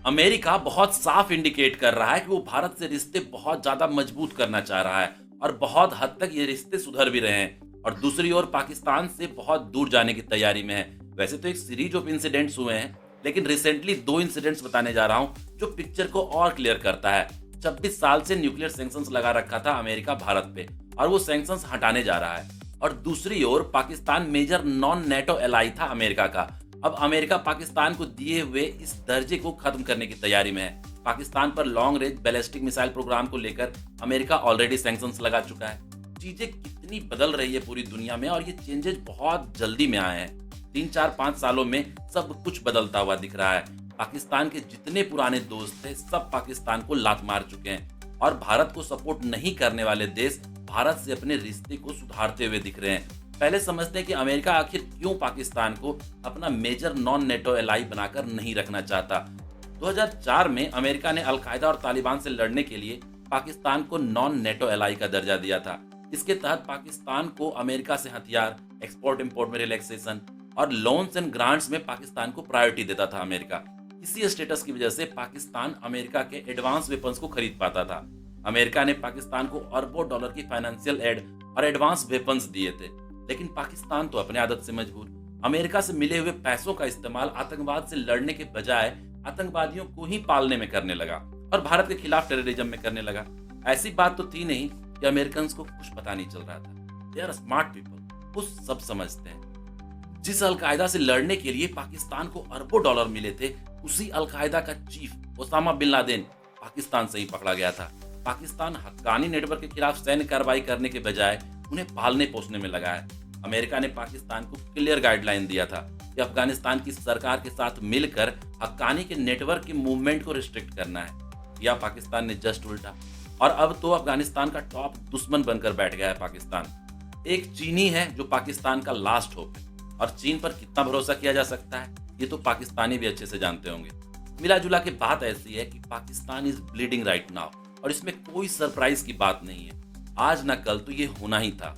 America बहुत साफ indicate कर रहा है कि वो भारत से रिश्ते बहुत ज्यादा मजबूत करना चाह रहा है और बहुत हद तक ये रिश्ते सुधर भी रहे हैं और दूसरी ओर पाकिस्तान से बहुत दूर जाने की तैयारी में है। वैसे तो एक सीरीज ऑफ इंसिडेंट्स हुए हैं, लेकिन रिसेंटली दो इंसिडेंट्स बताने जा रहा हूं जो पिक्चर को और क्लियर करता है। 26 साल से न्यूक्लियर सैंक्शंस लगा रखा था अमेरिका भारत पे और वो सैंक्शंस हटाने जा रहा है। और दूसरी ओर Pakistan major non NATO ally था अमेरिका का। अब अमेरिका पाकिस्तान को दिए हुए इस दर्जे को खत्म करने की तैयारी में है। पाकिस्तान पर long range ballistic missile programme को लेकर अमेरिका ऑलरेडी सैंक्शंस लगा चुका है। चीजें कितनी बदल रही है पूरी दुनिया में और ये चेंजेस बहुत जल्दी में आए हैं। 3 4 5 सालों में सब कुछ बदलता हुआ दिख रहा है। पाकिस्तान के जितने पुराने दोस्त थे सब पाकिस्तान को लात मार चुके हैं और भारत को सपोर्ट नहीं करने वाले देश भारत से अपने रिश्ते को सुधारते हुए दिख रहे हैं। पहले समझते हैं कि अमेरिका आखिर क्यों पाकिस्तान को अपना मेजर नॉन नेटो एलाई बनाकर नहीं रखना चाहता। 2004 में अमेरिका ने अलकायदा और तालिबान से लड़ने के लिए पाकिस्तान को नॉन नेटो एलाई का दर्जा दिया था। इसके तहत पाकिस्तान को अमेरिका से हथियार, एक्सपोर्ट इंपोर्ट में रिलैक्सेशन और लोन्स एंड ग्रांट्स में पाकिस्तान को प्रायोरिटी देता था अमेरिका। इसी स्टेटस की वजह से पाकिस्तान अमेरिका के एडवांस वेपन्स को खरीद पाता था। अमेरिका ने पाकिस्तान को अरबों डॉलर की फाइनेंशियल एड और एडवांस वेपन्स दिए थे, लेकिन पाकिस्तान तो अपने आदत से मजबूर अमेरिका से मिले हुए पैसों का इस्तेमाल आतंकवाद से लड़ने के बजाय आतंकवादियों को ही पालने में करने लगा और भारत के खिलाफ टेररिज्म में करने लगा। ऐसी बात तो थी नहीं कि अमेरिकन को कुछ पता नहीं चल रहा था। दे आर स्मार्ट पीपल, वो सब समझते हैं। जिस अलकायदा से लड़ने के लिए पाकिस्तान को अरबों डॉलर मिले थे, उसी अलकायदा का chief Osama bin Laden Pakistan से ही पकड़ा गया था। पाकिस्तान हक्कानी नेटवर्क के खिलाफ सैन्य कार्रवाई करने के बजाय उन्हें पालने पोसने में लगा है। अमेरिका ने पाकिस्तान को क्लियर गाइडलाइन दिया था कि अफगानिस्तान की सरकार के साथ मिलकर हक्कानी के नेटवर्क के मूवमेंट को रिस्ट्रिक्ट करना है। या पाकिस्तान ने जस्ट उल्टा, और अब तो अफगानिस्तान का टॉप दुश्मन बनकर बैठ गया है पाकिस्तान। एक चीनी है जो पाकिस्तान का लास्ट होप है और चीन पर कितना भरोसा किया जा सकता है ये तो पाकिस्तानी भी अच्छे से जानते होंगे। मिला जुला के बात ऐसी है कि Pakistan is bleeding right now और इसमें कोई सरप्राइज की बात नहीं है। आज ना कल तो ये होना ही था।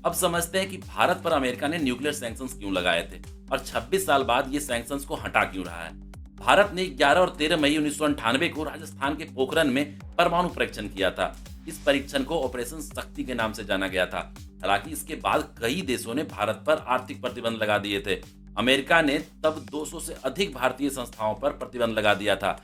अब समझते हैं कि भारत पर अमेरिका ने न्यूक्लियर सैंक्शंस क्यों लगाए थे और 26 साल बाद ये सैंक्शंस को हटा क्यों रहा है। भारत ने 11 और 13 मई 1998 को राजस्थान के पोखरण में परमाणु परीक्षण किया था। इस परीक्षण को ऑपरेशन शक्ति के नाम से जाना गया था। हालांकि इसके बाद कई देशों ने भारत पर आर्थिक प्रतिबंध लगा दिए थे। अमेरिका ने तब 200 से अधिक भारतीय संस्थाओं पर प्रतिबंध लगा दिया था,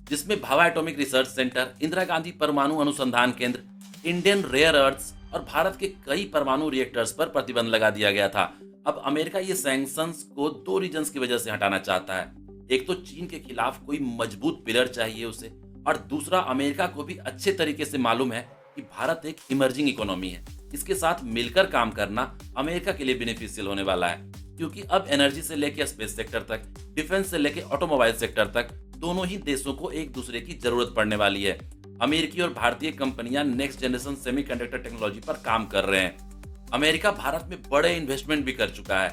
जिसमें Bhabha atomic research centre, Indira Gandhi परमाणु अनुसंधान केंद्र, इंडियन रेयर अर्थ्स और भारत के कई परमाणु रिएक्टर्स पर प्रतिबंध लगा दिया गया था। अब अमेरिका ये सैंक्शंस को दो रीजंस की वजह से हटाना चाहता है। एक तो चीन के खिलाफ कोई मजबूत पिलर चाहिए उसे, और दूसरा अमेरिका को भी अच्छे तरीके से मालूम है कि भारत एक इमर्जिंग इकोनॉमी है। इसके साथ मिलकर काम करना अमेरिका के लिए बेनिफिशियल होने वाला है, क्योंकि अब एनर्जी से लेकर स्पेस सेक्टर तक, डिफेंस से लेकर ऑटोमोबाइल सेक्टर तक दोनों ही देशों को एक दूसरे की जरूरत पड़ने वाली है। अमेरिकी और भारतीय कंपनियां नेक्स्ट जनरेशन सेमीकंडक्टर टेक्नोलॉजी पर काम कर रहे हैं। अमेरिका भारत में बड़े इन्वेस्टमेंट भी कर चुका है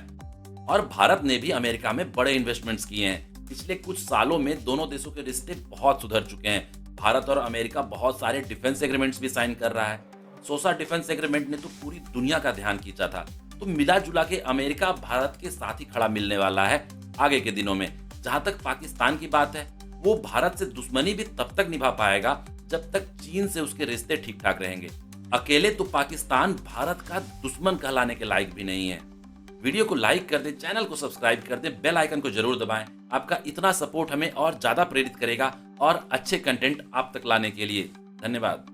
और भारत ने भी अमेरिका में बड़े इन्वेस्टमेंट्स किए हैं। पिछले कुछ सालों में दोनों देशों के रिश्ते बहुत सुधर चुके हैं। भारत और अमेरिका बहुत सारे डिफेंस एग्रीमेंट्स भी साइन कर रहा है। सोसा डिफेंस एग्रीमेंट ने तो पूरी दुनिया का ध्यान खींचा था। तो मिला जुला के अमेरिका भारत के साथ ही खड़ा मिलने वाला है आगे के दिनों में। जहां तक पाकिस्तान की बात है, वो भारत से दुश्मनी भी तब तक निभा पाएगा जब तक चीन से उसके रिश्ते ठीक ठाक रहेंगे। अकेले तो पाकिस्तान भारत का दुश्मन कहलाने के लायक भी नहीं है। वीडियो को लाइक कर दें, चैनल को सब्सक्राइब कर दें, बेल आइकन को जरूर दबाएं। आपका इतना सपोर्ट हमें और ज्यादा प्रेरित करेगा और अच्छे कंटेंट आप तक लाने के लिए। धन्यवाद।